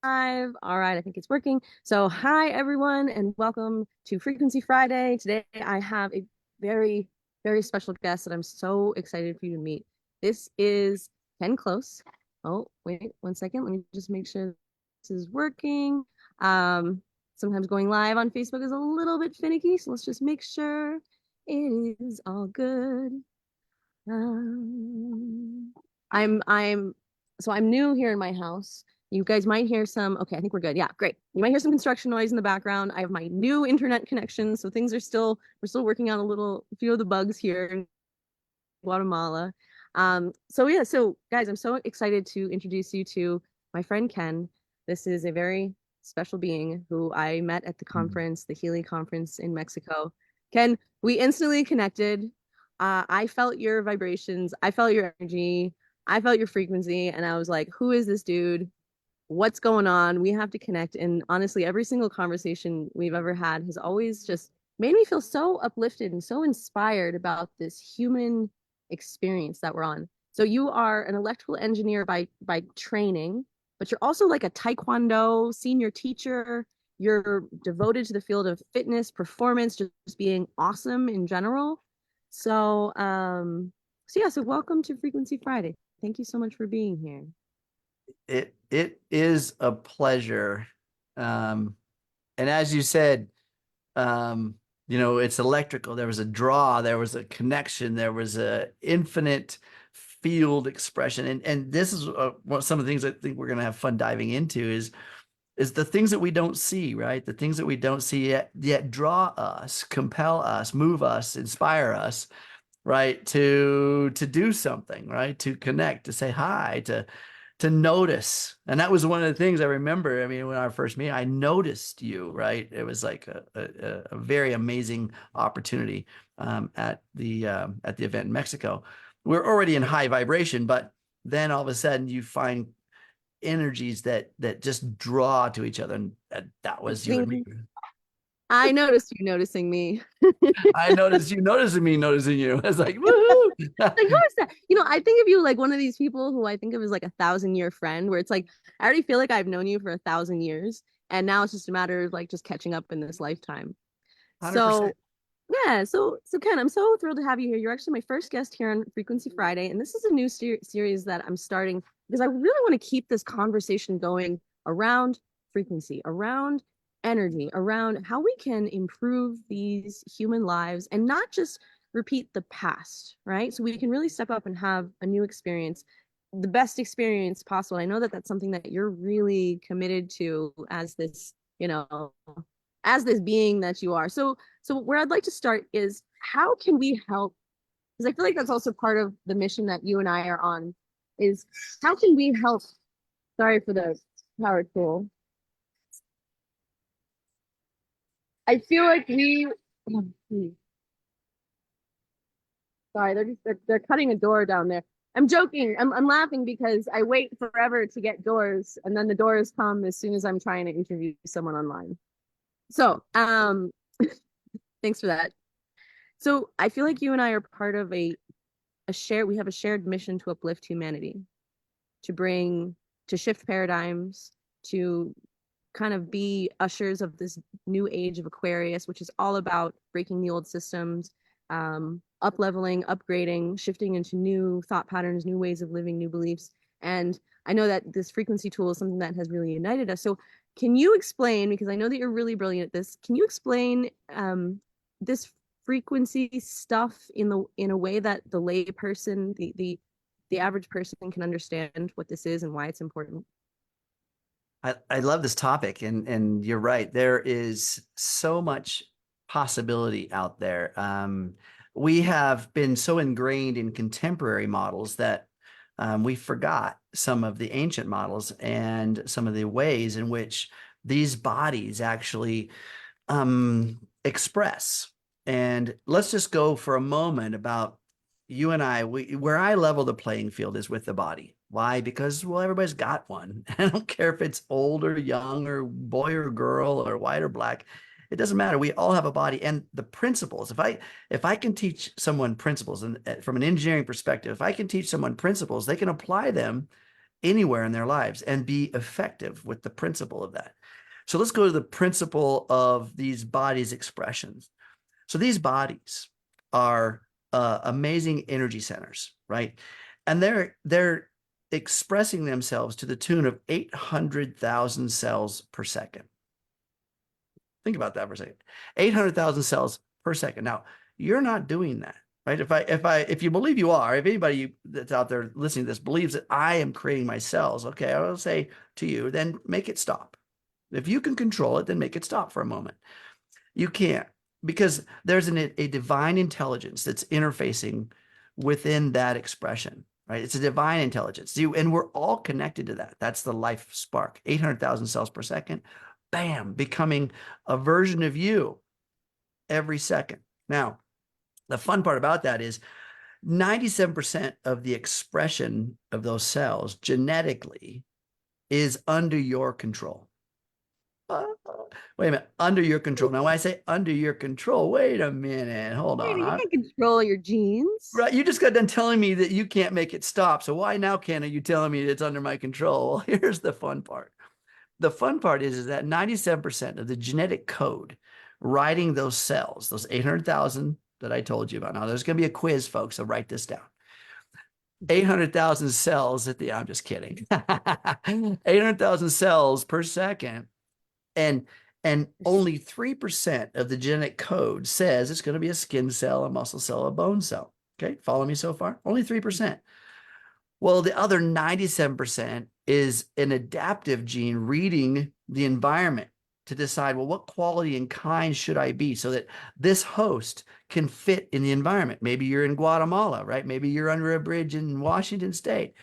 All right, I think it's working. So, hi everyone, and welcome to Frequency Friday. Today, I have a very, very special guest that I'm so excited for you to meet. This is Ken Close. Oh, wait 1 second. Let me just make sure this is working. Um, Sometimes going live on Facebook is a little bit finicky, so let's just make sure it is all good. Um, I'm so I'm new here in my house. You guys might hear some, okay, I think we're good. Yeah, great. You might hear some construction noise in the background. I have my new internet connection, so things are we're still working on a few of the bugs here in Guatemala. So yeah, so guys, I'm so excited to introduce you to my friend Ken. This is a very special being who I met at the Mhm. conference, the Healy conference in Mexico. Ken, we instantly connected. I felt your vibrations, I felt your energy, I felt your frequency, and I was like, who is this dude? What's going on? We have to connect. And honestly, every single conversation we've ever had has always just made me feel so uplifted and so inspired about this human experience that we're on. So you are an electrical engineer by training, but you're also like a taekwondo senior teacher. You're devoted to the field of fitness, performance, just being awesome in general. So so yeah, so welcome to Frequency Friday. Thank you so much for being here. It is a pleasure. Um, and as you said, um, it's electrical. There was a draw, there was a connection, there was a infinite field expression. And this is some of the things I think we're going to have fun diving into is the things that we don't see, right? The things that we don't see yet draw us, compel us, move us, inspire us, right? To do something, right? To connect, to say hi, to notice. And that was one of the things I remember. I mean, when I first met, I noticed you, right? It was like a very amazing opportunity at the event in Mexico. We're already in high vibration, but then all of a sudden you find energies that just draw to each other, and that was you and me. Zing. I noticed you noticing me. I noticed you noticing me noticing you. I was like, woohoo! Like, how is that? I think of you like one of these people who I think of as like 1,000 year friend, where it's like, I already feel like I've known you for 1,000 years. And now it's just a matter of like just catching up in this lifetime. So 100%. yeah, so Ken, I'm so thrilled to have you here. You're actually my first guest here on Frequency Friday, and this is a new series that I'm starting because I really want to keep this conversation going around frequency, around energy, around how we can improve these human lives and not just repeat the past, right? So we can really step up and have a new experience, the best experience possible. I know that that's something that you're really committed to as this, you know, as this being that you are. So where I'd like to start is how can we help? Because I feel like that's also part of the mission that you and I are on. Is how can we help? Sorry for the power tool. I feel like we. Sorry, they're cutting a door down there. I'm joking. I'm laughing because I wait forever to get doors, and then the doors come as soon as I'm trying to interview someone online. So, thanks for that. So I feel like you and I are part of we have a shared mission to uplift humanity, to bring, to shift paradigms, to kind of be ushers of this new age of Aquarius, which is all about breaking the old systems, up leveling, upgrading, shifting into new thought patterns, new ways of living, new beliefs. And I know that this frequency tool is something that has really united us. So can you explain, because I know that you're really brilliant at this, can you explain this frequency stuff in a way that the lay person, the average person can understand what this is and why it's important? I love this topic, and you're right. There is so much possibility out there. We have been so ingrained in contemporary models that we forgot some of the ancient models and some of the ways in which these bodies actually express. And let's just go for a moment about you and I. Where I level the playing field is with the body. Why? Because, well, everybody's got one. I don't care if it's old or young or boy or girl or white or black. It doesn't matter. We all have a body, and the principles. If I can teach someone principles, and from an engineering perspective, if I can teach someone principles, they can apply them anywhere in their lives and be effective with the principle of that. So let's go to the principle of these bodies' expressions. So these bodies are amazing energy centers, right? And they're expressing themselves to the tune of 800,000 cells per second. Think about that for a second. 800,000 cells per second. Now, you're not doing that, right? If you believe you are, if anybody that's out there listening to this believes that I am creating my cells, okay, I will say to you, then make it stop. If you can control it, then make it stop for a moment. You can't, because there's a divine intelligence that's interfacing within that expression, right? It's a divine intelligence. And we're all connected to that. That's the life spark, 800,000 cells per second, bam, becoming a version of you every second. Now, the fun part about that is 97% of the expression of those cells genetically is under your control. Wait a minute, under your control. Now, when I say under your control, wait a minute, hold on. You can't control your genes. Right, you just got done telling me that you can't make it stop. So why now can't you telling me it's under my control? Well, here's the fun part. The fun part is that 97% of the genetic code writing those cells, those 800,000 that I told you about. Now, there's going to be a quiz, folks, so write this down. 800,000 cells at the, I'm just kidding. 800,000 cells per second. And only 3% of the genetic code says it's going to be a skin cell, a muscle cell, a bone cell. Okay, follow me so far? Only 3%. Well, the other 97% is an adaptive gene reading the environment to decide, well, what quality and kind should I be so that this host can fit in the environment? Maybe you're in Guatemala, right? Maybe you're under a bridge in Washington State,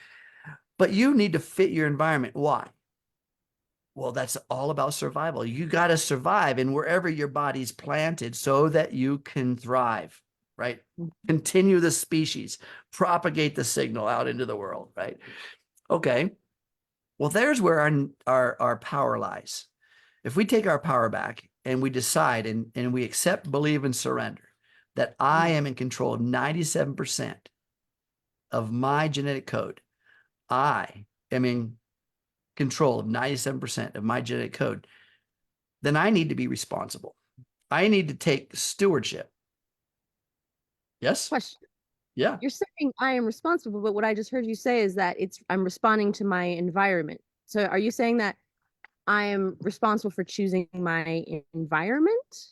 but you need to fit your environment. Why? Well, that's all about survival. You got to survive in wherever your body's planted so that you can thrive, right? Continue the species, propagate the signal out into the world, right? Okay. Well, there's where our power lies. If we take our power back and we decide and we accept, believe, and surrender that I am in control of 97% of my genetic code, I am in control of 97% of my genetic code, then I need to be responsible. I need to take stewardship. Yes? Question. Yeah. You're saying I am responsible, but what I just heard you say is that I'm responding to my environment. So are you saying that I am responsible for choosing my environment?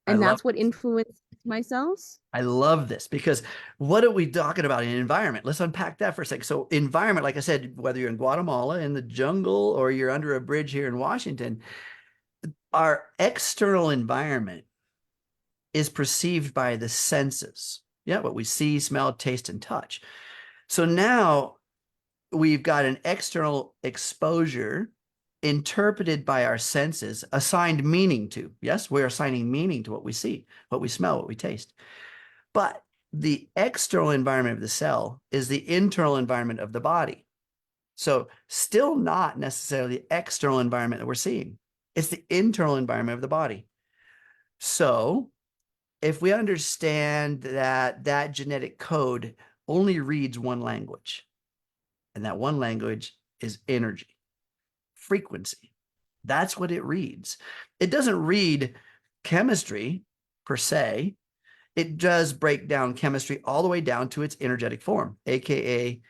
And that's what influences my cells? I love this because what are we talking about in environment? Let's unpack that for a second. So environment, like I said, whether you're in Guatemala, in the jungle, or you're under a bridge here in Washington, our external environment is perceived by the senses. Yeah, what we see, smell, taste, and touch. So now we've got an external exposure interpreted by our senses, assigned meaning to. Yes, we're assigning meaning to what we see, what we smell, what we taste. But the external environment of the cell is the internal environment of the body. So still not necessarily the external environment that we're seeing. It's the internal environment of the body. So if we understand that that genetic code only reads one language, and that one language is energy, frequency, that's what it reads. It doesn't read chemistry per se. It does break down chemistry all the way down to its energetic form, aka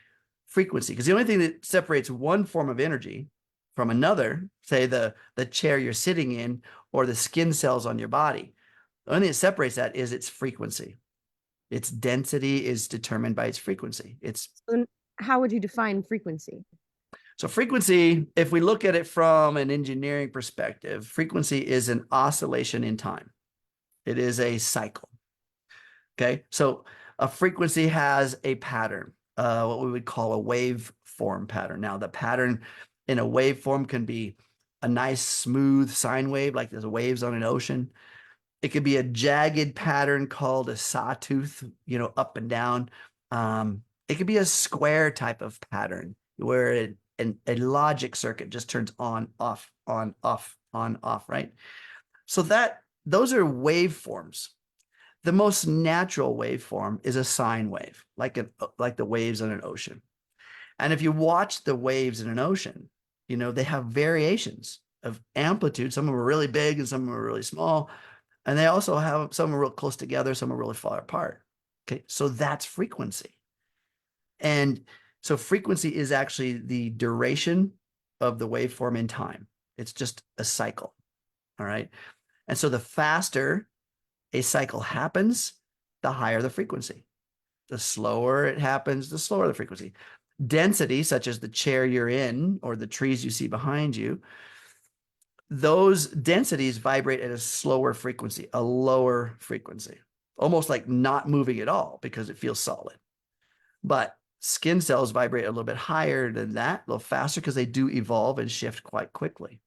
frequency. Because the only thing that separates one form of energy from another, say the chair you're sitting in or the skin cells on your body, the only thing that separates that is its frequency. Its density is determined by its frequency. How would you define frequency? So frequency, if we look at it from an engineering perspective, frequency is an oscillation in time. It is a cycle. Okay, so a frequency has a pattern, what we would call a waveform pattern. Now, the pattern in a waveform can be a nice smooth sine wave, like there's waves on an ocean. It could be a jagged pattern called a sawtooth, up and down. It could be a square type of pattern where a logic circuit just turns on, off, on, off, on, off, right? So those are waveforms. The most natural waveform is a sine wave, like the waves on an ocean. And if you watch the waves in an ocean, you know, they have variations of amplitude. Some of them are really big and some of them are really small. And they also have some are real close together, some are really far apart. Okay. So that's frequency. And so frequency is actually the duration of the waveform in time. It's just a cycle. All right. And so the faster a cycle happens, the higher the frequency. The slower it happens, the slower the frequency. Density, such as the chair you're in or the trees you see behind you, those densities vibrate at a slower frequency, a lower frequency, almost like not moving at all because it feels solid. But skin cells vibrate a little bit higher than that, a little faster because they do evolve and shift quite quickly.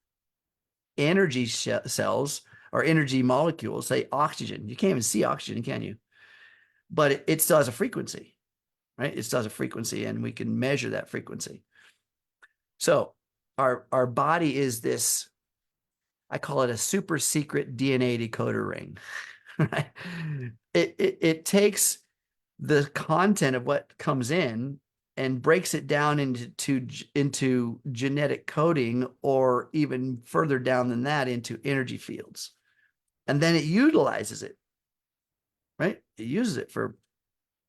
Energy cells or energy molecules, say oxygen, you can't even see oxygen, can you? But it still has a frequency, right? It still has a frequency, and we can measure that frequency. So our body is this, I call it a super secret DNA decoder ring, right? It takes the content of what comes in and breaks it down into genetic coding, or even further down than that into energy fields. And then it utilizes it, right? It uses it for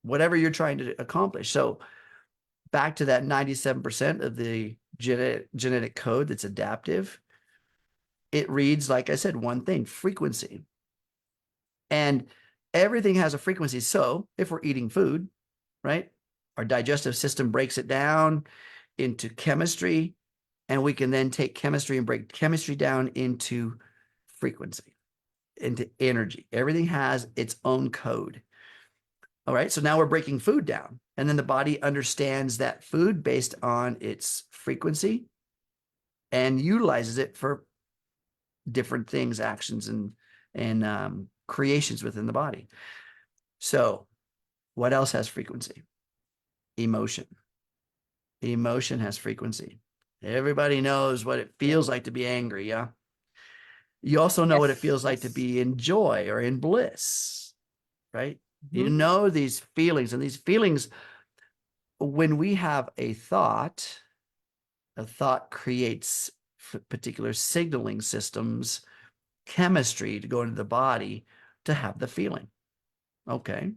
whatever you're trying to accomplish. So back to that 97% of the genetic code that's adaptive, it reads, like I said, one thing: frequency. And everything has a frequency. So if we're eating food, right, our digestive system breaks it down into chemistry, and we can then take chemistry and break chemistry down into frequency, into energy. Everything has its own code. All right. So now we're breaking food down, and then the body understands that food based on its frequency and utilizes it for different things, actions, and creations within the body. So what else has frequency? Emotion. Emotion has frequency. Everybody knows what it feels like to be angry. Yeah. You also know what it feels like to be in joy or in bliss, right? You know these feelings, and these feelings, when we have a thought creates particular signaling systems, chemistry to go into the body to have the feeling. Okay.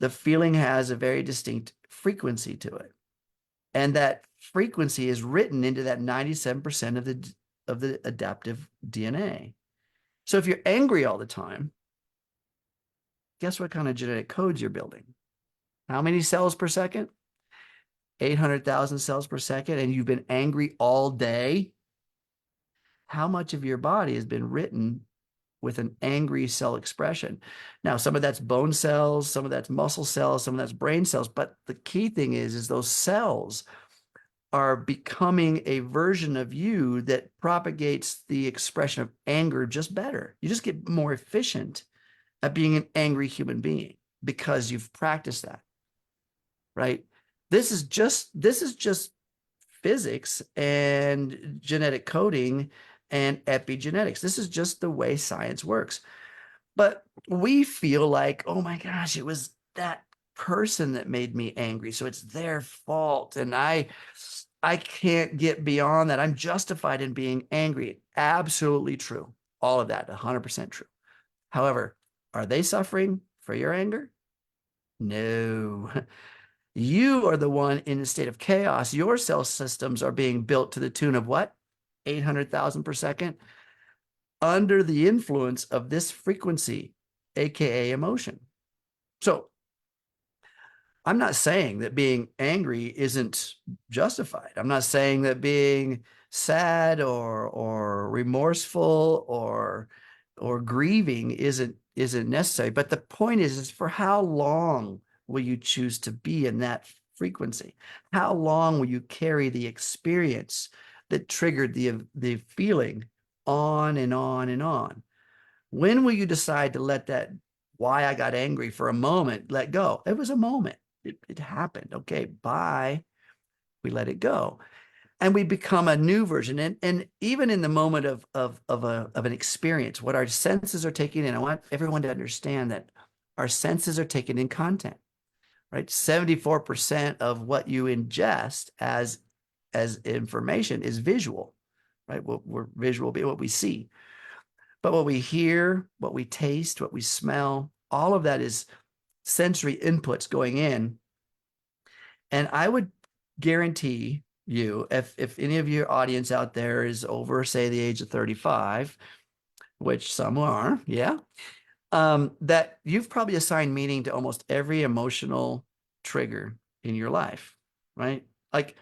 The feeling has a very distinct frequency to it. And that frequency is written into that 97% of the adaptive DNA. So if you're angry all the time, guess what kind of genetic codes you're building? How many cells per second? 800,000 cells per second, and you've been angry all day. How much of your body has been written with an angry cell expression? Now, some of that's bone cells, some of that's muscle cells, some of that's brain cells. But the key thing is those cells are becoming a version of you that propagates the expression of anger just better. You just get more efficient at being an angry human being because you've practiced that, right? This is just physics and genetic coding and epigenetics. This is just the way science works. But we feel like, oh my gosh, it was that person that made me angry, so it's their fault, and I can't get beyond that. I'm justified in being angry. Absolutely true. All of that, 100% true. However, are they suffering for your anger? No. You are the one in a state of chaos. Your cell systems are being built to the tune of what? 800,000 per second, under the influence of this frequency, AKA emotion. So I'm not saying that being angry isn't justified. I'm not saying that being sad or remorseful or grieving isn't necessary. But the point is for how long will you choose to be in that frequency? How long will you carry the experience that triggered the feeling on and on and on? When will you decide to let that why I got angry for a moment let go? It was a moment. It happened. Okay, bye. We let it go. And we become a new version. And even in the moment of an experience, what our senses are taking in, I want everyone to understand that our senses are taking in content. right? 74% of what you ingest as information is visual, right? What we're visual, what we see. But what we hear, what we taste, what we smell, all of that is sensory inputs going in. And I would guarantee you, if any of your audience out there is over, say, the age of 35, which some are, yeah, that you've probably assigned meaning to almost every emotional trigger in your life, right? Like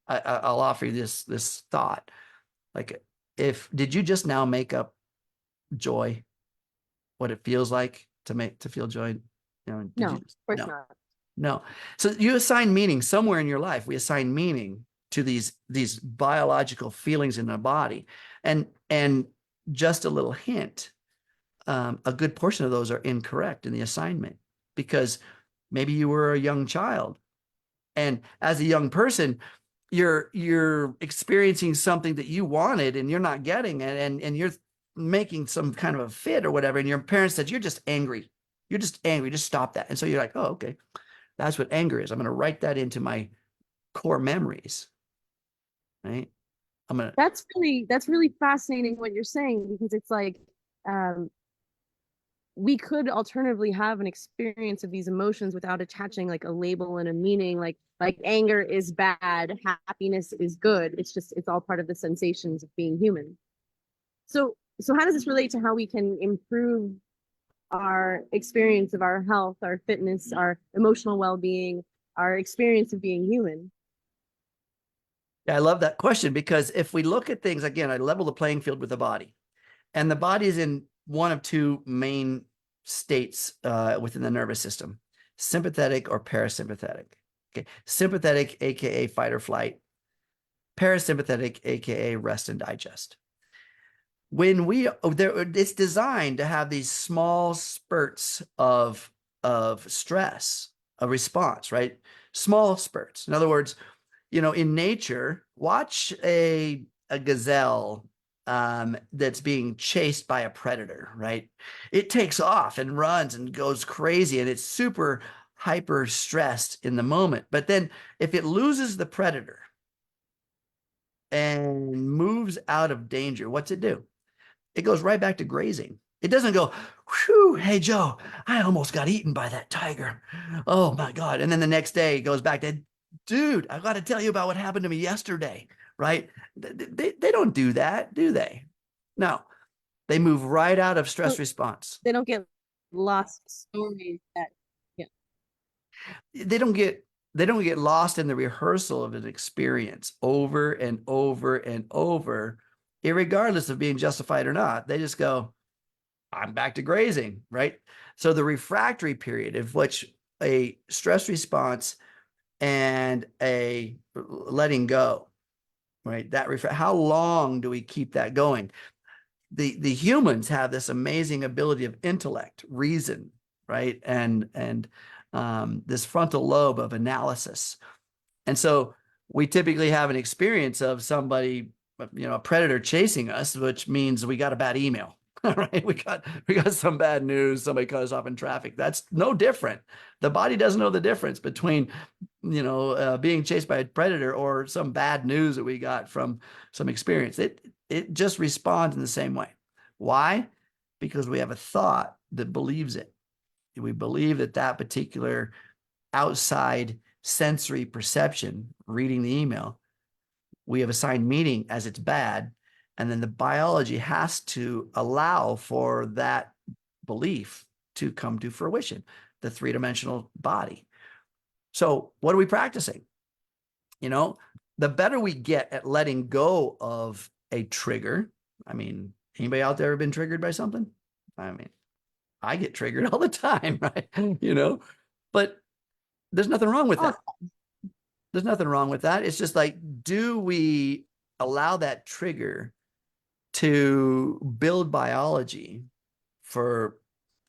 I'll offer you this thought. Like, did you just now make up joy, what it feels like to feel joy? Did No, you? of course No, not. no. So you assign meaning somewhere in your life. We assign meaning to these biological feelings in the body, and just a little hint. A good portion of those are incorrect in the assignment because maybe you were a young child, and as a young person, you're experiencing something that you wanted and you're not getting it, and you're making some kind of a fit or whatever, and your parents said you're just angry. You're just angry. Just stop that. And so you're like, oh, okay, that's what anger is. I'm going to write that into my core memories, right? I'm going to. That's really fascinating what you're saying, because it's like, um, we could alternatively have an experience of these emotions without attaching like a label and a meaning, like anger is bad, happiness is good. It's all part of the sensations of being human. So how does this relate to how we can improve our experience of our health, our fitness, our emotional well-being, our experience of being human? Yeah, I love that question, because if we look at things again, I level the playing field with the body, and the body is in one of two main states within the nervous system: sympathetic or parasympathetic. Okay, sympathetic, aka fight or flight; parasympathetic, aka rest and digest. When it's designed to have these small spurts of stress, a response, right? Small spurts. In other words, in nature, watch a gazelle that's being chased by a predator, right? It takes off and runs and goes crazy, and it's super hyper stressed in the moment. But then if it loses the predator and moves out of danger, what's it do? It goes right back to grazing. It doesn't go, whew, hey, Joe, I almost got eaten by that tiger. Oh my God. And then the next day it goes back to, dude, I got to tell you about what happened to me yesterday, right? They don't do that, do they? No, they move right out of stress So response. they don't get lost stories that, yeah. They don't get lost in the rehearsal of an experience over and over and over, irregardless of being justified or not. They just go, I'm back to grazing, right? So the refractory period, of which a stress response and a letting go, right? How long do we keep that going? The humans have this amazing ability of intellect, reason, right? And this frontal lobe of analysis. And so we typically have an experience of somebody, a predator chasing us, which means we got a bad email. Right? We got some bad news. Somebody cut us off in traffic. That's no different. The body doesn't know the difference between, being chased by a predator or some bad news that we got from some experience. It just responds in the same way. Why? Because we have a thought that believes it. We believe that particular outside sensory perception, reading the email, we have assigned meaning as it's bad. And then the biology has to allow for that belief to come to fruition, the three-dimensional body. So what are we practicing? The better we get at letting go of a trigger. I mean, anybody out there ever been triggered by something? I mean, I get triggered all the time, right? But there's nothing wrong with Oh, that. There's nothing wrong with that. It's just like, do we allow that trigger to build biology for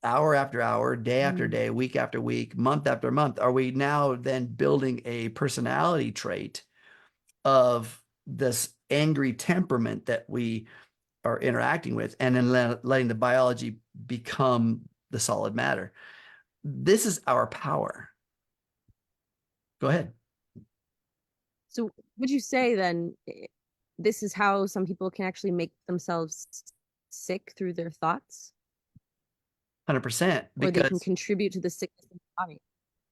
hour after hour, day after day, week after week, month after month? Are we now then building a personality trait of this angry temperament that we are interacting with, and then letting the biology become the solid matter? This is our power. Go ahead. So would you say then this is how some people can actually make themselves sick through their thoughts, 100%. or they can Because contribute to the sickness of the body?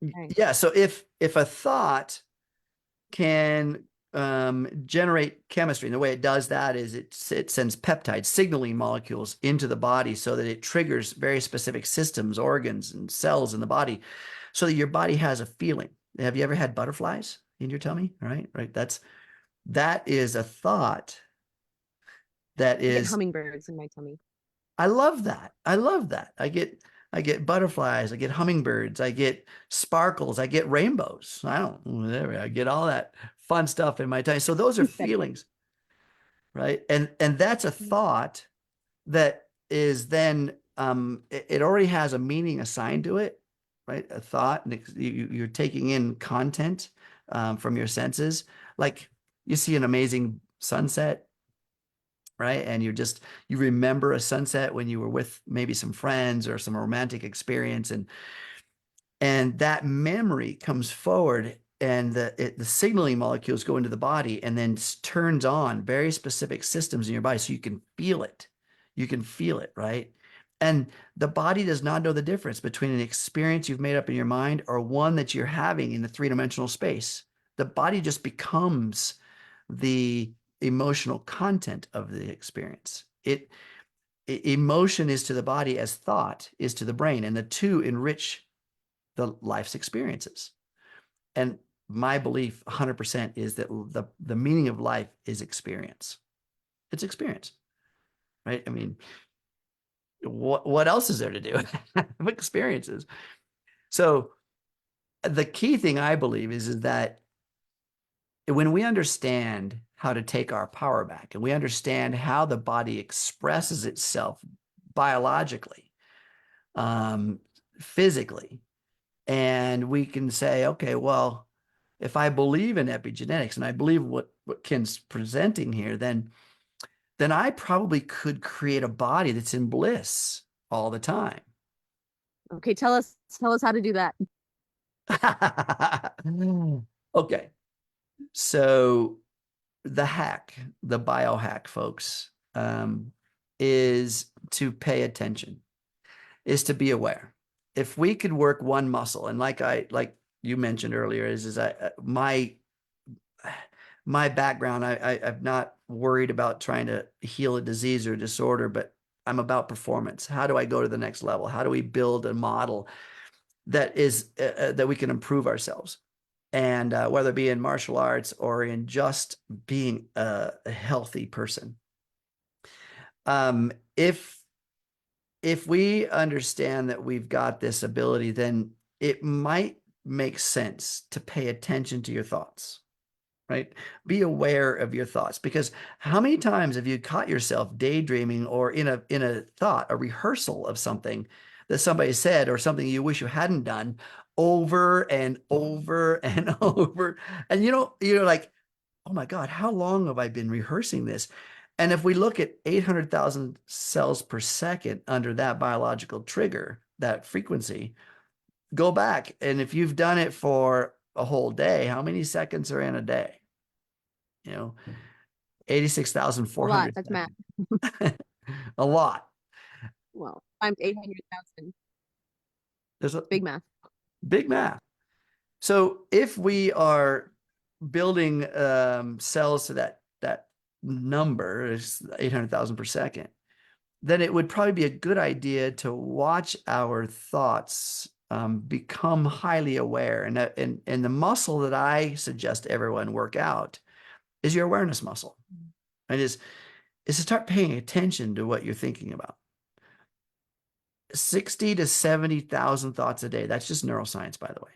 Okay. yeah, so if a thought can generate chemistry, and the way it does that is it sends peptides, signaling molecules into the body so that it triggers very specific systems, organs, and cells in the body, so that your body has a feeling. Have you ever had butterflies in your tummy? Right. That is a thought that I get is. hummingbirds in my tummy. I love that. I love that. I get butterflies, I get hummingbirds, I get sparkles, I get rainbows. I don't whatever. I get all that fun stuff in my time. So those are feelings, right? And that's a thought that is then it already has a meaning assigned to it, right? A thought, and you're taking in content from your senses. Like you see an amazing sunset, right? And you remember a sunset when you were with maybe some friends or some romantic experience, and that memory comes forward, and the signaling molecules go into the body and then turns on very specific systems in your body so you can feel it. You can feel it, right? And the body does not know the difference between an experience you've made up in your mind or one that you're having in the three-dimensional space. The body just becomes the emotional content of the experience. Emotion is to the body as thought is to the brain, and the two enrich the life's experiences. And my belief 100% is that the meaning of life is experience. It's experience, right? I mean, what else is there to do? Experiences. So the key thing I believe is that when we understand how to take our power back and we understand how the body expresses itself biologically, um, physically, and we can say, okay, well, if I believe in epigenetics and I believe what Ken's presenting here, then I probably could create a body that's in bliss all the time. Okay, tell us how to do that. Okay. So the biohack, folks, is to pay attention, is to be aware. If we could work one muscle, and like you mentioned earlier, is my background, I'm not worried about trying to heal a disease or a disorder, but I'm about performance. How do I go to the next level? How do we build a model that is that we can improve ourselves? And whether it be in martial arts or in just being a healthy person. If we understand that we've got this ability, then it might make sense to pay attention to your thoughts, right? Be aware of your thoughts, because how many times have you caught yourself daydreaming or in a thought, a rehearsal of something that somebody said or something you wish you hadn't done over and over and over, and you're like, oh my God, how long have I been rehearsing this? And if we look at 800,000 cells per second under that biological trigger, that frequency, go back. And if you've done it for a whole day, how many seconds are in a day? You know, A lot. 86,400 That's math. seconds. A lot. Well, times 800,000. There's a Big math. big math. So if we are building cells to that number is 800,000 per second, then it would probably be a good idea to watch our thoughts become highly aware. And the muscle that I suggest everyone work out is your awareness muscle. And is to start paying attention to what you're thinking about. 60 to 70,000 thoughts a day. That's just neuroscience, by the way.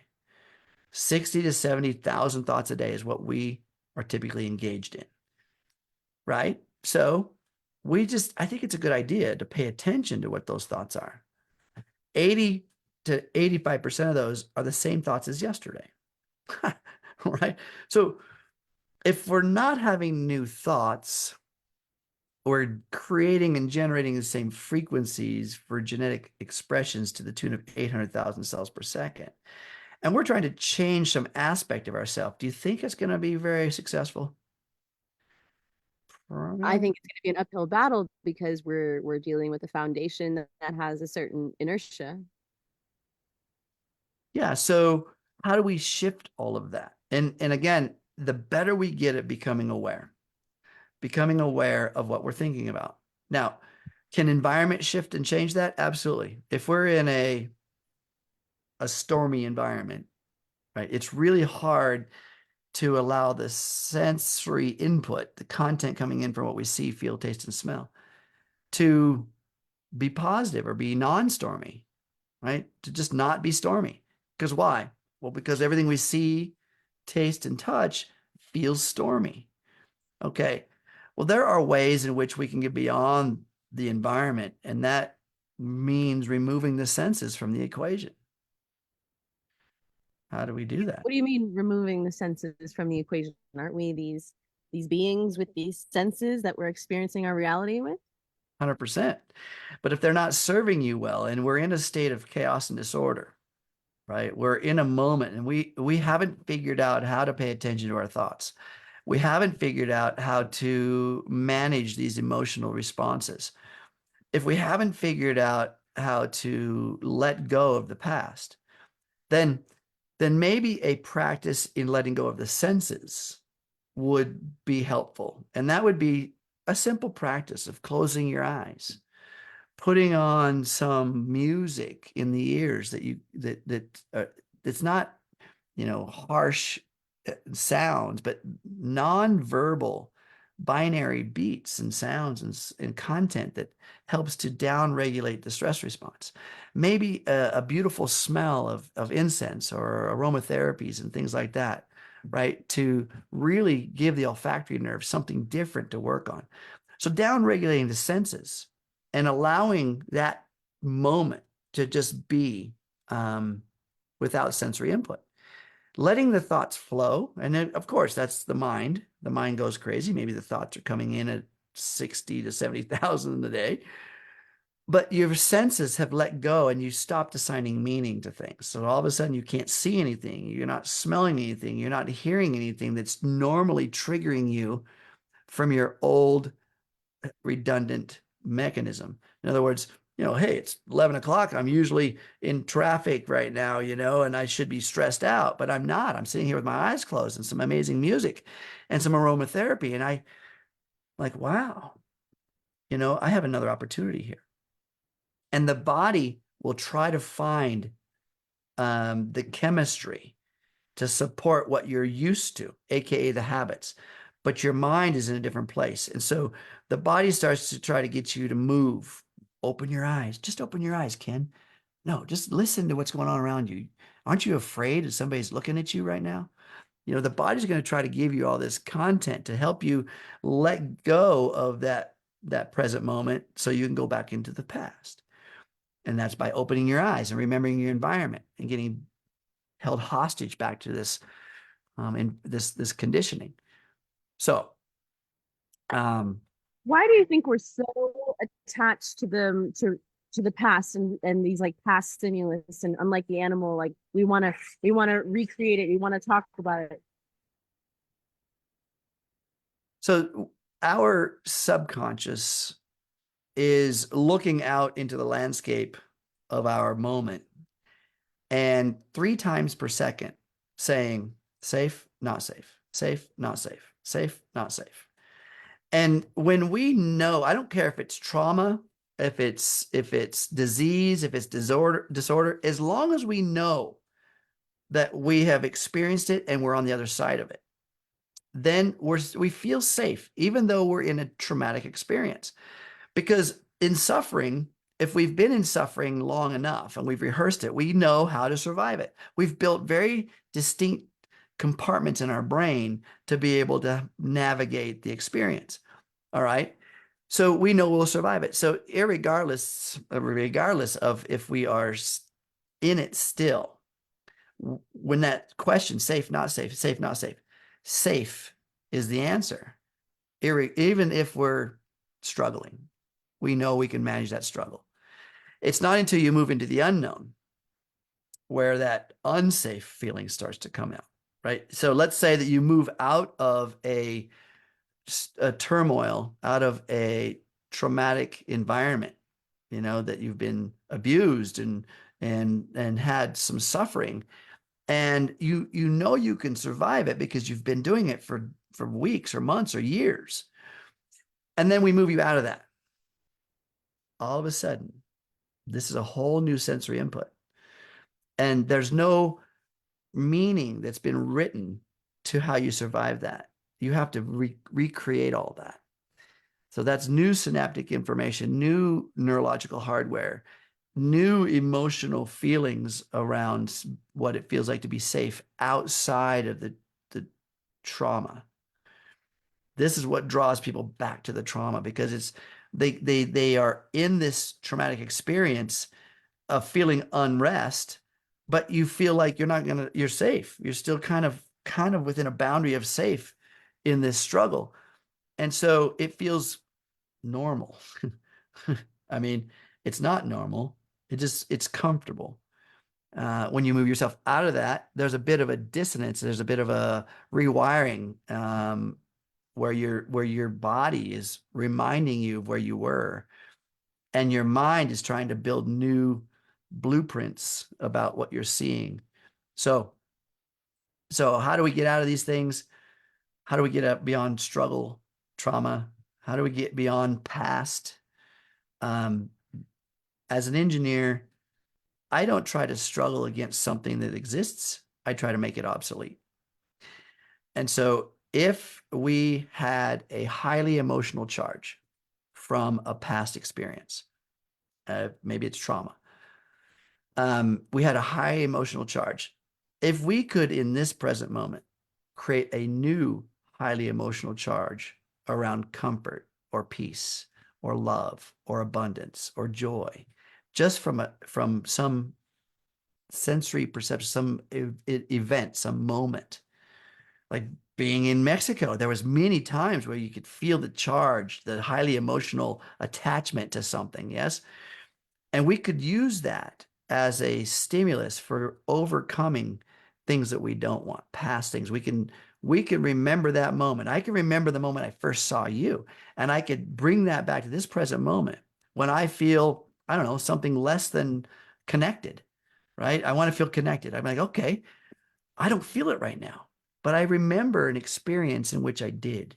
60 to 70,000 thoughts a day is what we are typically engaged in, right? So I think it's a good idea to pay attention to what those thoughts are. 80 to 85% of those are the same thoughts as yesterday, right? So if we're not having new thoughts, we're creating and generating the same frequencies for genetic expressions to the tune of 800,000 cells per second. and we're trying to change some aspect of ourselves, do you think it's going to be very successful? I Probably. think it's going to be an uphill battle because we're dealing with a foundation that has a certain inertia. Yeah. So how do we shift all of that? And again, the better we get at becoming aware of what we're thinking about. Now, can environment shift and change that? Absolutely. If we're in a stormy environment, right, it's really hard to allow the sensory input, the content coming in from what we see, feel, taste, and smell, to be positive or be non-stormy, right? To just not be stormy. Because why? Well, because everything we see, taste, and touch feels stormy. Okay. Well, there are ways in which we can get beyond the environment, and that means removing the senses from the equation. How do we do that? What do you mean removing the senses from the equation? Aren't we these beings with these senses that we're experiencing our reality with? 100%. But if they're not serving you well, and we're in a state of chaos and disorder, right? We're in a moment and we haven't figured out how to pay attention to our thoughts. We haven't figured out how to manage these emotional responses. If we haven't figured out how to let go of the past, then maybe a practice in letting go of the senses would be helpful. And that would be a simple practice of closing your eyes, putting on some music in the ears that it's not, harsh sounds, but non-verbal binary beats and sounds and content that helps to down regulate the stress response. Maybe a beautiful smell of incense or aromatherapies and things like that, right? To really give the olfactory nerve something different to work on. So down regulating the senses and allowing that moment to just be without sensory input, letting the thoughts flow. And then, of course, that's the mind. The mind goes crazy. Maybe the thoughts are coming in at 60 to 70,000 a day, but your senses have let go and you stopped assigning meaning to things. So all of a sudden you can't see anything. You're not smelling anything. You're not hearing anything that's normally triggering you from your old redundant mechanism. In other words, hey, it's 11 o'clock. I'm usually in traffic right now, and I should be stressed out, but I'm not. I'm sitting here with my eyes closed and some amazing music and some aromatherapy. And I like, wow, I have another opportunity here. And the body will try to find the chemistry to support what you're used to, AKA the habits. But your mind is in a different place. And so the body starts to try to get you to move. Open your eyes. Just open your eyes, Ken. No, just listen to what's going on around you. Aren't you afraid that somebody's looking at you right now? The body's going to try to give you all this content to help you let go of that present moment so you can go back into the past. And that's by opening your eyes and remembering your environment and getting held hostage back to this in this conditioning. So, Why do you think we're so attached to the past and these like past stimulus, and unlike the animal, like we want to recreate it, we want to talk about it? so our subconscious is looking out into the landscape of our moment and 3 times per second saying safe, not safe, safe, not safe, safe, not safe. And when we know, I don't care if it's trauma, if it's disease, if it's disorder, as long as we know that we have experienced it and we're on the other side of it, then we feel safe, even though we're in a traumatic experience. Because in suffering, if we've been in suffering long enough and we've rehearsed it, we know how to survive it. We've built very distinct compartments in our brain to be able to navigate the experience. All right. So we know we'll survive it. So regardless of if we are in it still, when that question, safe, not safe, safe, not safe, safe is the answer. Even if we're struggling, we know we can manage that struggle. It's not until you move into the unknown where that unsafe feeling starts to come out, right? So let's say that you move out of a turmoil, out of a traumatic environment, you know, that you've been abused and had some suffering, and you know you can survive it because you've been doing it for weeks or months or years. And then we move you out of that. All of a sudden, this is a whole new sensory input. And there's no meaning that's been written to how you survive that. You have to recreate all that. So that's new synaptic information, new neurological hardware, new emotional feelings around what it feels like to be safe outside of the trauma. This is what draws people back to the trauma, because it's they are in this traumatic experience of feeling unrest, but you feel like you're safe. You're still kind of within a boundary of safe in this struggle. And so it feels normal. I mean, it's not normal. It's comfortable. When you move yourself out of that, there's a bit of a dissonance. There's a bit of a rewiring, where your body is reminding you of where you were, and your mind is trying to build new blueprints about what you're seeing. So how do we get out of these things? How do we get up beyond struggle, trauma? How do we get beyond past? As an engineer, I don't try to struggle against something that exists. I try to make it obsolete. And so if we had a highly emotional charge from a past experience, maybe it's trauma, we had a high emotional charge. If we could, in this present moment, create a new highly emotional charge around comfort or peace or love or abundance or joy, just from some sensory perception, some event, some moment, like being in Mexico, there was many times where you could feel the charge, the highly emotional attachment to something. Yes. And we could use that as a stimulus for overcoming things that we don't want, past things. We can remember that moment. I can remember the moment I first saw you, and I could bring that back to this present moment when I feel, I don't know, something less than connected, right? I want to feel connected. I'm like, okay, I don't feel it right now, but I remember an experience in which I did.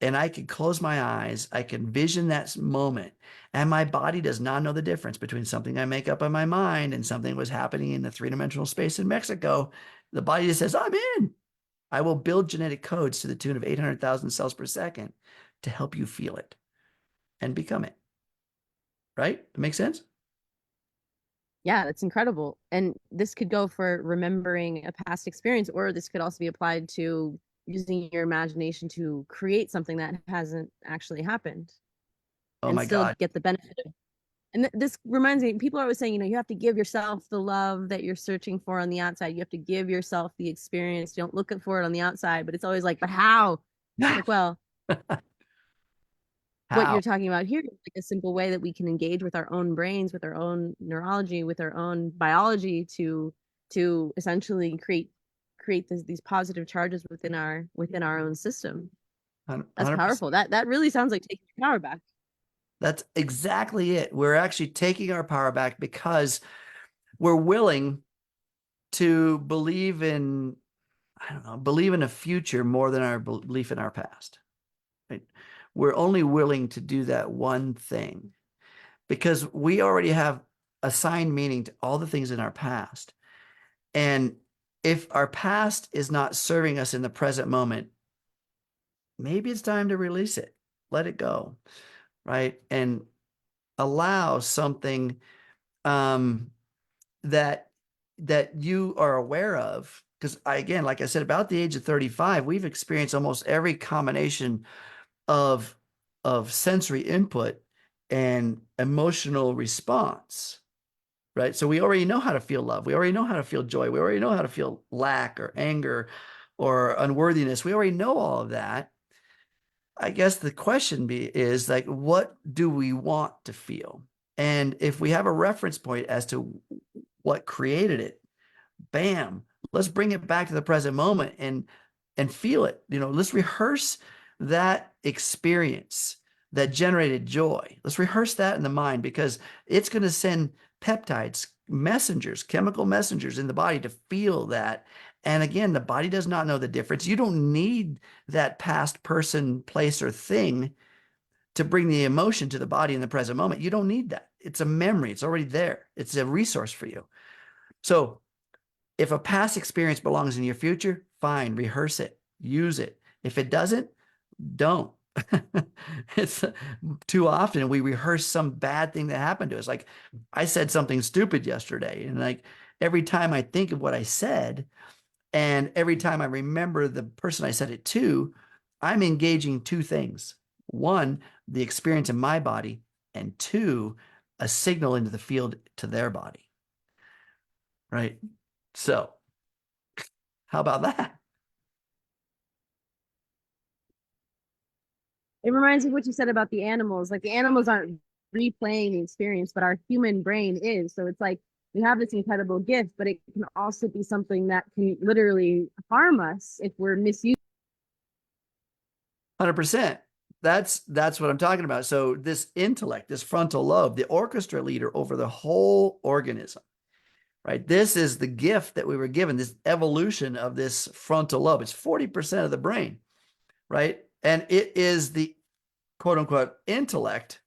And I can close my eyes, I can vision that moment, and my body does not know the difference between something I make up in my mind and something that was happening in the three-dimensional space in Mexico. The body just says, I'm in. I will build genetic codes to the tune of 800,000 cells per second to help you feel it and become it. Right? It makes sense? Yeah, that's incredible. And this could go for remembering a past experience, or this could also be applied to using your imagination to create something that hasn't actually happened Oh and my still God. get the benefit of. And this reminds me, people are always saying, you have to give yourself the love that you're searching for on the outside. You have to give yourself the experience. You don't look for it on the outside, but it's always like, but how? Like, well, what How? you're talking about here is like a simple way that we can engage with our own brains, with our own neurology, with our own biology to essentially create these positive charges within our own system. That's 100%. powerful. That really sounds like taking your power back. That's exactly it. We're actually taking our power back because we're willing to believe in, I don't know, believe in a future more than our belief in our past. Right? We're only willing to do that one thing because we already have assigned meaning to all the things in our past. And if our past is not serving us in the present moment, maybe it's time to release it, let it go, right? And allow something um, that you are aware of. Because again, like I said, about the age of 35, we've experienced almost every combination of sensory input and emotional response, right? So we already know how to feel love. We already know how to feel joy. We already know how to feel lack or anger or unworthiness. We already know all of that. I guess the question is like, what do we want to feel? And if we have a reference point as to what created it, Bam. Let's bring it back to the present moment and feel it. Let's rehearse that experience that generated joy. Let's rehearse that in the mind because it's going to send peptides, messengers, chemical messengers in the body to feel that. And again, the body does not know the difference. You don't need that past person, place, or thing to bring the emotion to the body in the present moment. You don't need that. It's a memory. It's already there. It's a resource for you. So if a past experience belongs in your future, fine, rehearse it, use it. If it doesn't, don't. It's too often we rehearse some bad thing that happened to us. Like I said something stupid yesterday, and like every time I think of what I said, and every time I remember the person I said it to, I'm engaging two things. One, the experience in my body, and two, a signal into the field to their body. Right? So, how about that? It reminds me of what you said about the animals. Like the animals aren't replaying the experience, but our human brain is. So it's like we have this incredible gift, but it can also be something that can literally harm us if we're misusing. 100%. That's what I'm talking about. So this intellect, this frontal lobe, the orchestra leader over the whole organism, right? This is the gift that we were given, this evolution of this frontal lobe. It's 40% of the brain, right? And it is the quote unquote intellect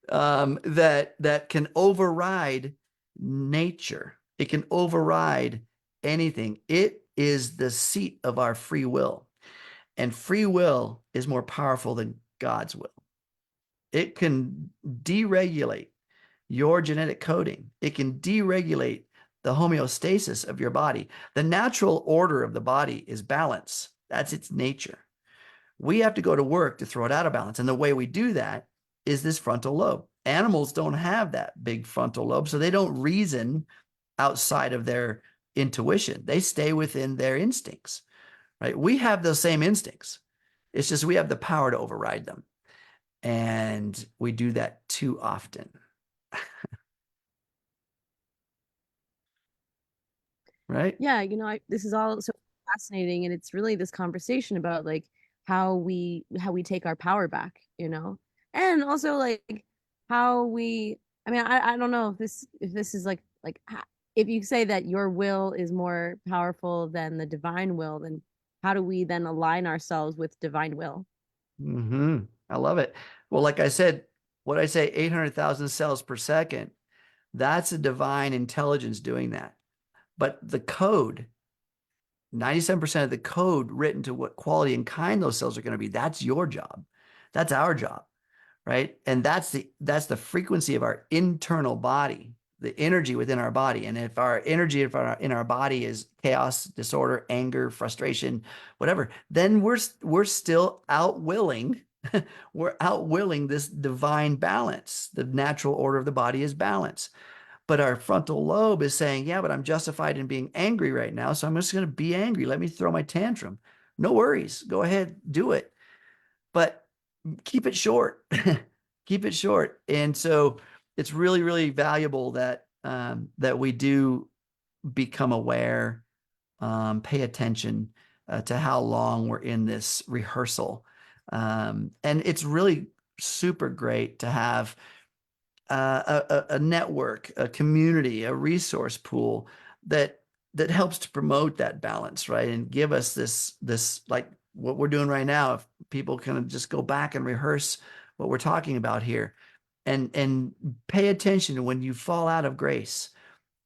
that can override nature. It can override anything. It is the seat of our free will. And free will is more powerful than God's will. It can deregulate your genetic coding. It can deregulate the homeostasis of your body. The natural order of the body is balance. That's its nature. We have to go to work to throw it out of balance. And the way we do that is this frontal lobe. Animals don't have that big frontal lobe, so they don't reason outside of their intuition. They stay within their instincts, right? We have those same instincts. It's just we have the power to override them. And we do that too often. Right? Yeah, this is all so fascinating, and it's really this conversation about like how we take our power back, and also like how we. I mean, I don't know if this is if you say that your will is more powerful than the divine will, then how do we then align ourselves with divine will? I love it. Well, like I said, what I say, 800,000 cells per second, that's a divine intelligence doing that. But the code, 97% of the code written to what quality and kind those cells are going to be, that's your job. That's our job, right? And that's the frequency of our internal body, the energy within our body. And if our energy in our body is chaos, disorder, anger, frustration, whatever, then we're still outwilling. We're outwilling this divine balance. The natural order of the body is balance. But our frontal lobe is saying, yeah, but I'm justified in being angry right now. So I'm just going to be angry. Let me throw my tantrum. No worries. Go ahead, do it. But keep it short. Keep it short. And so it's really, really valuable that we do become aware, pay attention to how long we're in this rehearsal. And it's really super great to have a network, a community, a resource pool that helps to promote that balance, right? And give us this like what we're doing right now. If people can just go back and rehearse what we're talking about here, and pay attention when you fall out of grace,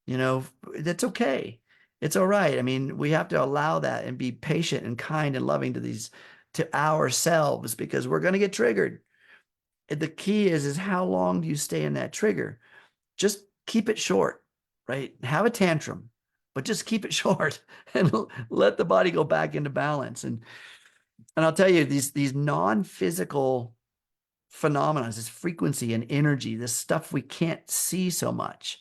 that's okay. It's all right. I mean, we have to allow that and be patient and kind and loving to ourselves because we're going to get triggered. The key is how long do you stay in that trigger? Just keep it short, right? Have a tantrum, but just keep it short and let the body go back into balance. And I'll tell you, these non-physical phenomena, this frequency and energy, this stuff we can't see so much,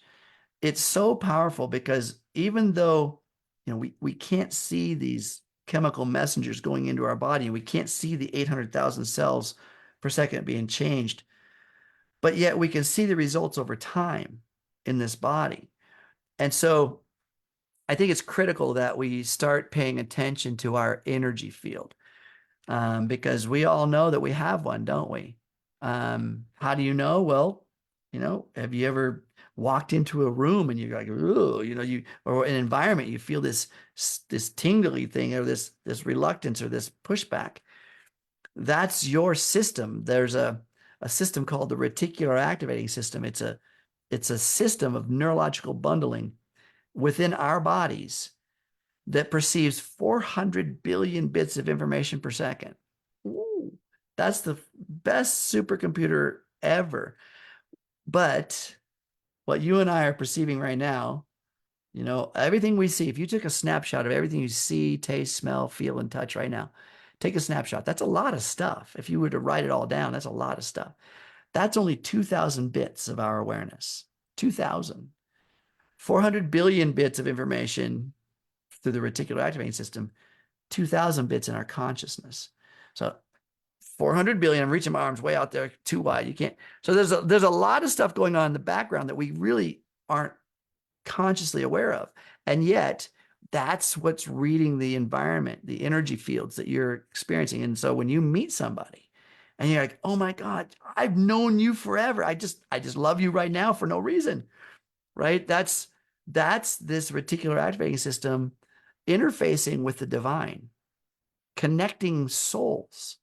it's so powerful because even though we can't see these chemical messengers going into our body, and we can't see the 800,000 cells per second being changed, but yet we can see the results over time in this body. And so I think it's critical that we start paying attention to our energy field, because we all know that we have one, don't we? How do you know? Well, have you ever walked into a room and you're like, "Ooh," or an environment, you feel this tingly thing, or this reluctance, or this pushback. That's your system. There's a system called the reticular activating system. It's a system of neurological bundling within our bodies that perceives 400 billion bits of information per second. Ooh, that's the best supercomputer ever. But what you and I are perceiving right now, everything we see, if you took a snapshot of everything you see, taste, smell, feel, and touch right now, take a snapshot. That's a lot of stuff. If you were to write it all down, that's a lot of stuff. That's only 2,000 bits of our awareness. 2,000. 400 billion bits of information through the reticular activating system, 2,000 bits in our consciousness. So 400 billion, I'm reaching my arms way out there, too wide. You can't. So there's a lot of stuff going on in the background that we really aren't consciously aware of. And yet that's what's reading the environment, the energy fields that you're experiencing. And so when you meet somebody and you're like, oh my God, I've known you forever. I just love you right now for no reason. Right? That's this reticular activating system interfacing with the divine, connecting souls,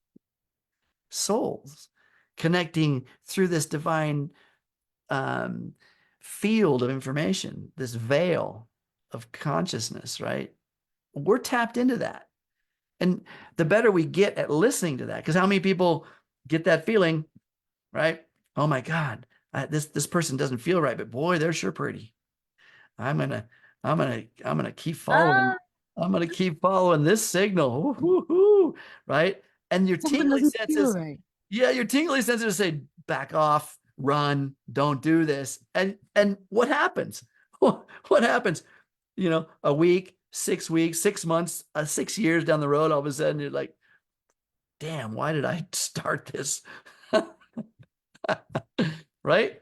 connecting through this divine field of information, this veil of consciousness, right? We're tapped into that. And the better we get at listening to that, because how many people get that feeling, right? Oh my God, this person doesn't feel right, but boy, they're sure pretty. I'm gonna keep following. Ah, I'm gonna keep following this signal. Woo, right? And your something tingly doesn't feel senses, right. yeah, your tingly senses say, back off, run, don't do this. And what happens? What happens? A week, 6 weeks, 6 months, 6 years down the road, all of a sudden you're like, damn, why did I start this? Right?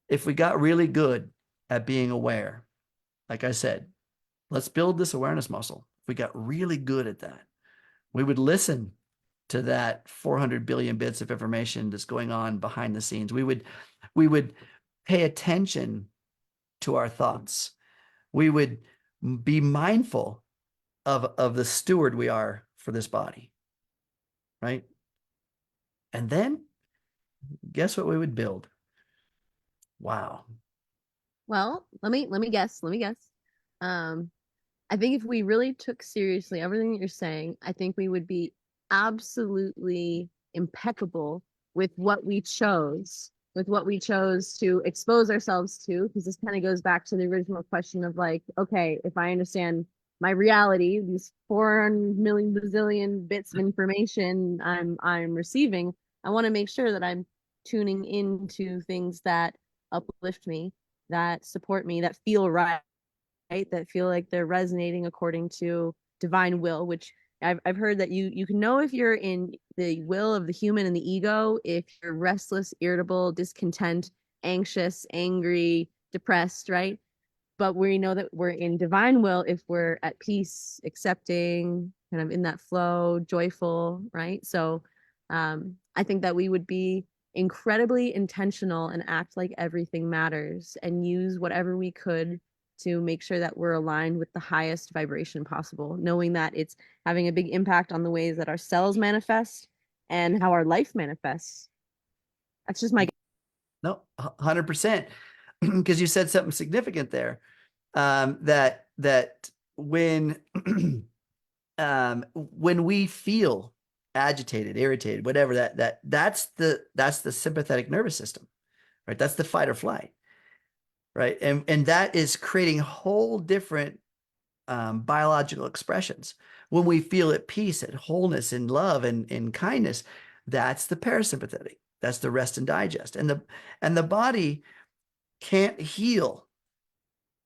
If we got really good at being aware, like I said, let's build this awareness muscle. If we got really good at that, we would listen to that 400 billion bits of information that's going on behind the scenes. We would pay attention to our thoughts. We would be mindful of the steward we are for this body, right? And then guess what we would build? Wow. Well, let me guess. Let me guess. Um, I think if we really took seriously everything that you're saying, I think we would be absolutely impeccable with what we chose to expose ourselves to, because this kind of goes back to the original question of like, okay, if I understand my reality, these 4 million bazillion bits of information I'm receiving, I want to make sure that I'm tuning into things that uplift me, that support me, that feel right, that feel like they're resonating according to divine will, which I've heard that you can know if you're in the will of the human and the ego if you're restless, irritable, discontent, anxious, angry, depressed, right? But we know that we're in divine will if we're at peace, accepting, kind of in that flow, joyful, right? So I think that we would be incredibly intentional and act like everything matters and use whatever we could to make sure that we're aligned with the highest vibration possible, knowing that it's having a big impact on the ways that our cells manifest and how our life manifests. That's just my. No, 100%. Because you said something significant there. That when we feel agitated, irritated, whatever, that's the sympathetic nervous system, right? That's the fight or flight, right? And that is creating whole different biological expressions. When we feel at peace, at wholeness, in love, and in kindness, that's the parasympathetic. That's the rest and digest. And the body can't heal.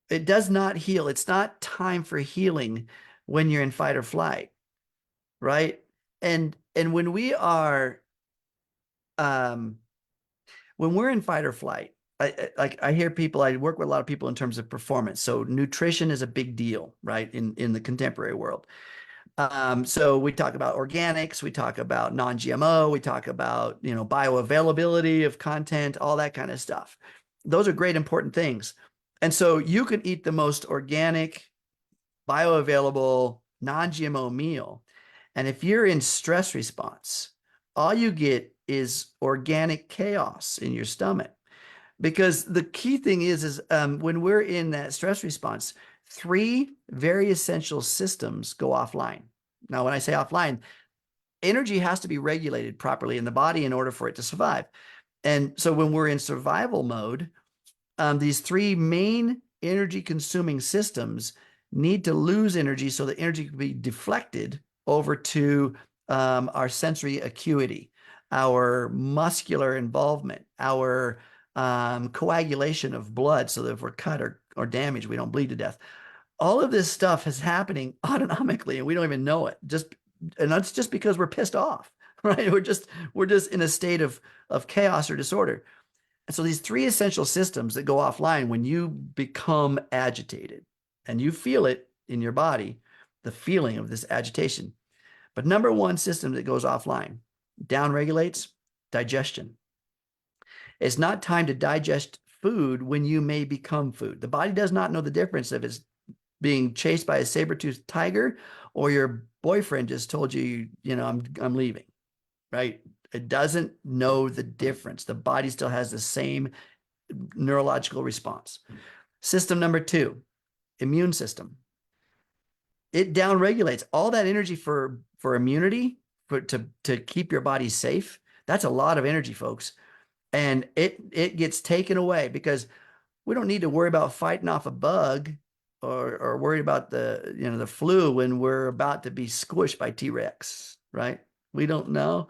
It does not heal. It's not time for healing when you're in fight or flight, right? And when we are when we're in fight or flight, I hear people, I work with a lot of people in terms of performance. So nutrition is a big deal, right? In the contemporary world. So we talk about organics, we talk about non-GMO, we talk about, bioavailability of content, all that kind of stuff. Those are great, important things. And so you can eat the most organic, bioavailable, non-GMO meal. And if you're in stress response, all you get is organic chaos in your stomach. Because the key thing is when we're in that stress response, three very essential systems go offline. Now, when I say offline, energy has to be regulated properly in the body in order for it to survive. And so when we're in survival mode, these three main energy consuming systems need to lose energy so the energy can be deflected over to our sensory acuity, our muscular involvement, our coagulation of blood, so that if we're cut or damaged, we don't bleed to death. All of this stuff is happening autonomically and we don't even know it. And that's just because we're pissed off, right? We're just in a state of chaos or disorder. And so these three essential systems that go offline when you become agitated, and you feel it in your body, the feeling of this agitation. But number one system that goes offline, downregulates digestion. It's not time to digest food when you may become food. The body does not know the difference if it's being chased by a saber-toothed tiger or your boyfriend just told you, I'm leaving, right? It doesn't know the difference. The body still has the same neurological response. System number two, immune system. It downregulates all that energy for immunity, to keep your body safe. That's a lot of energy, folks. And it gets taken away because we don't need to worry about fighting off a bug or worried about the flu when we're about to be squished by T-Rex, right? We don't know.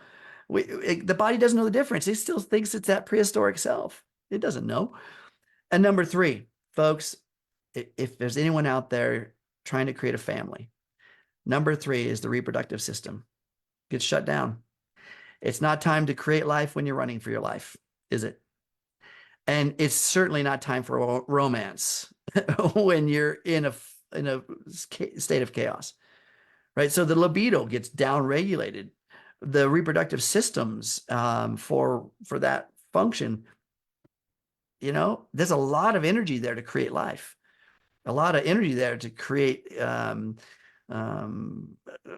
The body doesn't know the difference. It still thinks it's that prehistoric self. It doesn't know. And number three, folks, if there's anyone out there trying to create a family, number three is the reproductive system. Gets shut down. It's not time to create life when you're running for your life, is it? And it's certainly not time for romance when you're in a state of chaos, right? So the libido gets downregulated. The reproductive systems for that function, there's a lot of energy there to create life, a lot of energy there to create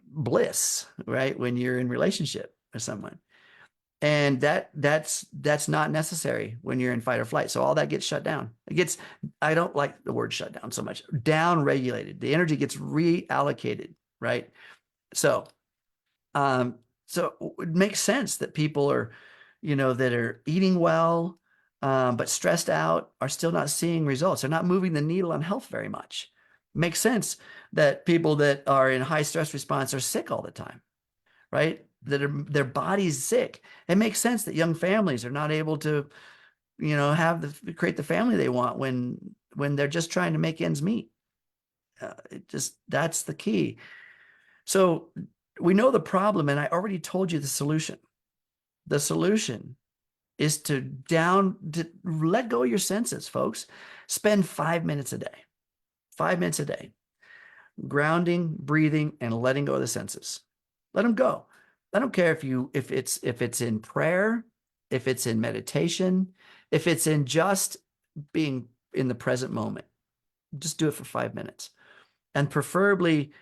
bliss, right? When you're in relationship with someone. And that's not necessary when you're in fight or flight. So all that gets shut down. I don't like the word shut down so much. Down regulated. The energy gets reallocated, right? So it makes sense that people are, that are eating well, but stressed out, are still not seeing results. They're not moving the needle on health very much. Makes sense that people that are in high stress response are sick all the time, right? Their body's sick. It makes sense that young families are not able to, create the family they want when they're just trying to make ends meet. That's the key. So we know the problem, and I already told you the solution. The solution is to let go of your senses, folks. Spend 5 minutes a day. 5 minutes a day. Grounding, breathing, and letting go of the senses. Let them go. I don't care if it's in prayer, if it's in meditation, if it's in just being in the present moment. Just do it for 5 minutes. And preferably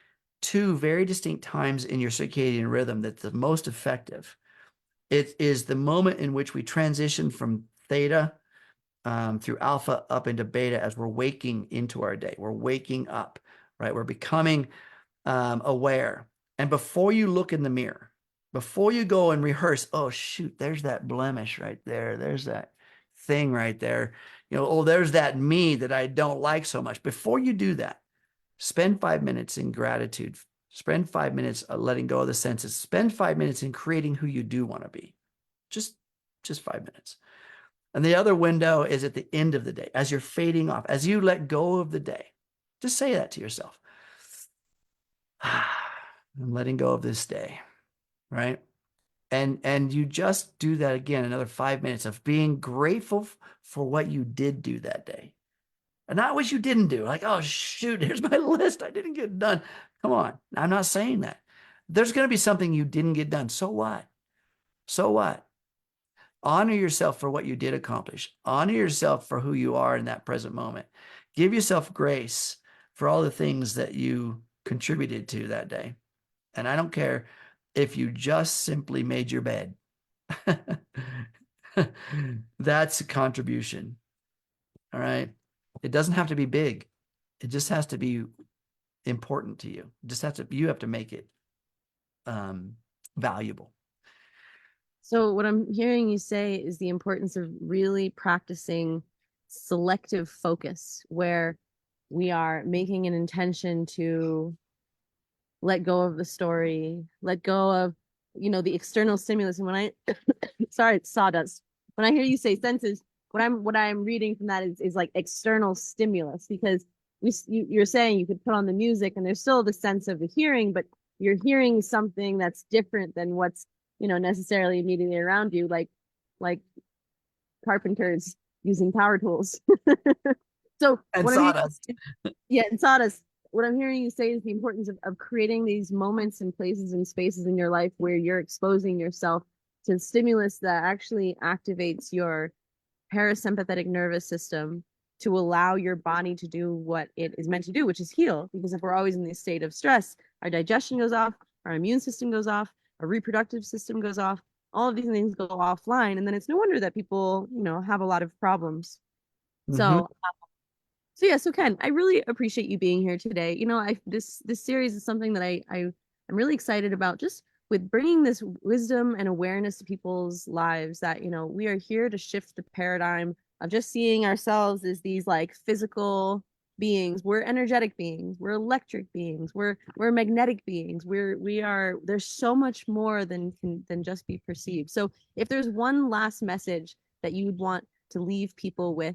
2 very distinct times in your circadian rhythm that's the most effective. It is the moment in which we transition from theta through alpha up into beta as we're waking into our day. We're waking up, right? We're becoming aware. And before you look in the mirror, before you go and rehearse, oh, shoot, there's that blemish right there. There's that thing right there. Oh, there's that me that I don't like so much. Before you do that, spend 5 minutes in gratitude. Spend 5 minutes letting go of the senses. Spend 5 minutes in creating who you do want to be. Just 5 minutes. And the other window is at the end of the day, as you're fading off, as you let go of the day. Just say that to yourself. I'm letting go of this day, right? And you just do that again, another 5 minutes of being grateful for what you did do that day. And not what you didn't do. Like, oh shoot, here's my list. I didn't get done. Come on. I'm not saying that. There's going to be something you didn't get done. So what? So what? Honor yourself for what you did accomplish. Honor yourself for who you are in that present moment. Give yourself grace for all the things that you contributed to that day. And I don't care if you just simply made your bed. That's a contribution. All right. It doesn't have to be big. It just has to be important to you. You have to make it valuable. So what I'm hearing you say is the importance of really practicing selective focus, where we are making an intention to let go of the story, let go of, the external stimulus. And when I, sorry, it's sawdust. When I hear you say senses, what I'm reading from that is like external stimulus, because you're saying you could put on the music and there's still the sense of the hearing, but you're hearing something that's different than what's, necessarily immediately around you, like carpenters using power tools. So And what I'm hearing, sawdust. yeah, and sawdust. What I'm hearing you say is the importance of creating these moments and places and spaces in your life where you're exposing yourself to stimulus that actually activates your parasympathetic nervous system to allow your body to do what it is meant to do, which is heal. Because if we're always in this state of stress, our digestion goes off, our immune system goes off, our reproductive system goes off, all of these things go offline. And then it's no wonder that people, have a lot of problems. Mm-hmm. So yeah, so Ken, I really appreciate you being here today. This series is something that I'm really excited about, just with bringing this wisdom and awareness to people's lives, that we are here to shift the paradigm of just seeing ourselves as these like physical beings. We're energetic beings, we're electric beings, we're magnetic beings. There's so much more than just be perceived. So if there's one last message that you would want to leave people with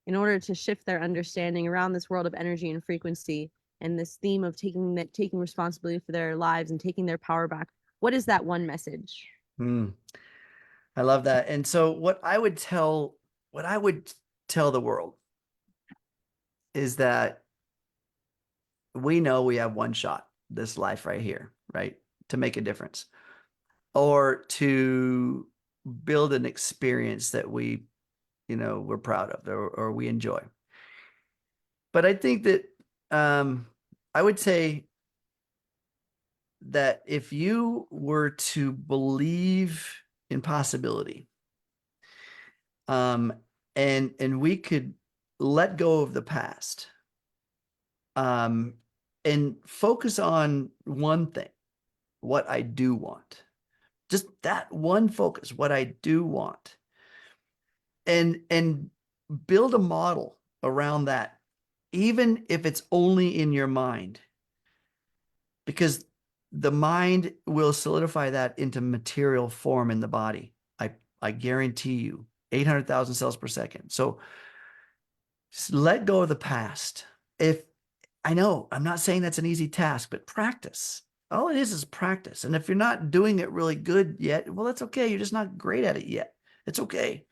in order to shift their understanding around this world of energy and frequency, and this theme of taking responsibility for their lives and taking their power back, what is that one message? I love that. And so what I would tell the world is that we know we have one shot, this life right here, right? To make a difference or to build an experience that we're proud of or we enjoy. But I think that I would say that if you were to believe in possibility, and we could let go of the past, and focus on one thing, what I do want, just that one focus, what I do want, and build a model around that, even if it's only in your mind, because the mind will solidify that into material form in the body. I guarantee you, 800,000 cells per second. So let go of the past. If I know I'm not saying that's an easy task, but practice. All it is practice. And if you're not doing it really good yet, well, that's okay. You're just not great at it yet. It's okay.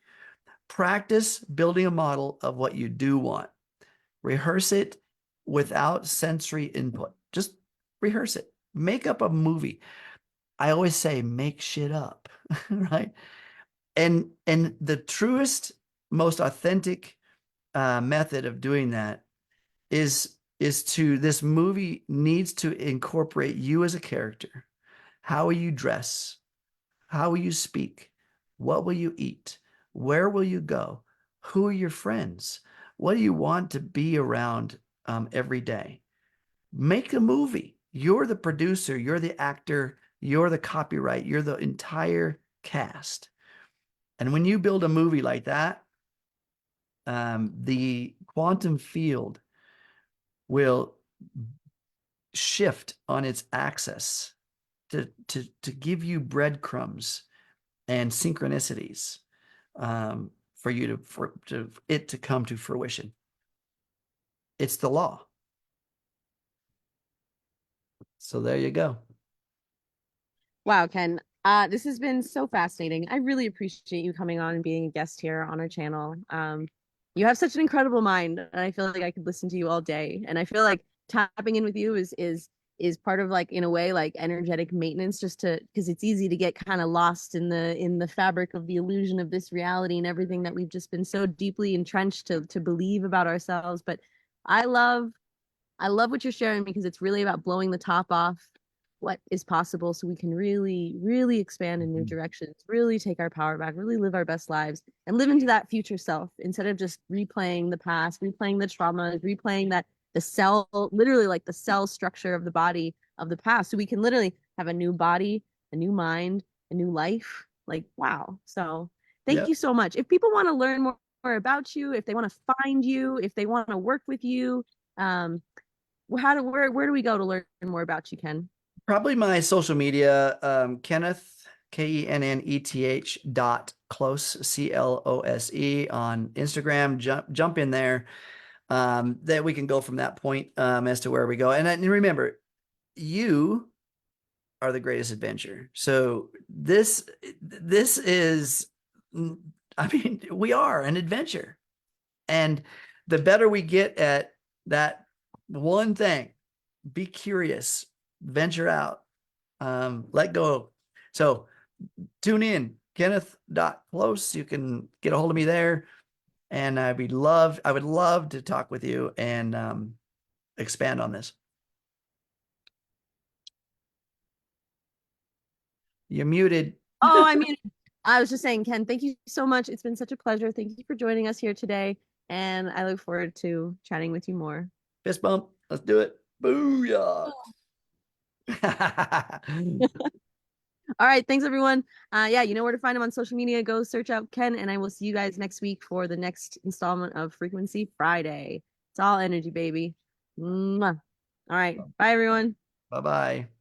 Practice building a model of what you do want. Rehearse it without sensory input. Just rehearse it. Make up a movie. I always say make shit up, right? And the truest, most authentic method of doing that is this movie needs to incorporate you as a character. How will you dress? How will you speak? What will you eat? Where will you go? Who are your friends? What do you want to be around every day? Make a movie. You're the producer, you're the actor, you're the copyright, you're the entire cast. And when you build a movie like that, the quantum field will shift on its axis to give you breadcrumbs and synchronicities for you to it to come to fruition. It's the law. So there you go. Wow, Ken, This has been so fascinating. I really appreciate you coming on and being a guest here on our channel. You have such an incredible mind, and I feel like I could listen to you all day. And I feel like tapping in with you is part of, like, in a way, like energetic maintenance, just to because it's easy to get kind of lost in the fabric of the illusion of this reality and everything that we've just been so deeply entrenched to believe about ourselves. But I love I love what you're sharing because it's really about blowing the top off what is possible so we can really, really expand in new Mhm. directions, really take our power back, really live our best lives and live into that future self instead of just replaying the past, replaying the traumas, replaying that the cell, literally like the cell structure of the body of the past. So we can literally have a new body, a new mind, a new life. Like, wow. So thank Yep. you so much. If people want to learn more about you, if they want to find you, if they want to work with you, um, where do we go to learn more about you, Ken? Probably my social media, Kenneth, KENNETH .close, CLOSE on Instagram. Jump in there. That we can go from that point as to where we go. And remember, you are the greatest adventure. So this is, I mean, we are an adventure. And the better we get at that one thing, be curious, venture out, let go. So tune in, Kenneth.close. You can get a hold of me there. And I would love to talk with you and expand on this. You're muted. Oh, I mean, I was just saying, Ken, thank you so much. It's been such a pleasure. Thank you for joining us here today. And I look forward to chatting with you more. Fist bump. Let's do it. Booyah. All right. Thanks, everyone. Yeah, you know where to find him on social media. Go search out Ken, and I will see you guys next week for the next installment of Frequency Friday. It's all energy, baby. Mwah. All right. Bye, everyone. Bye bye.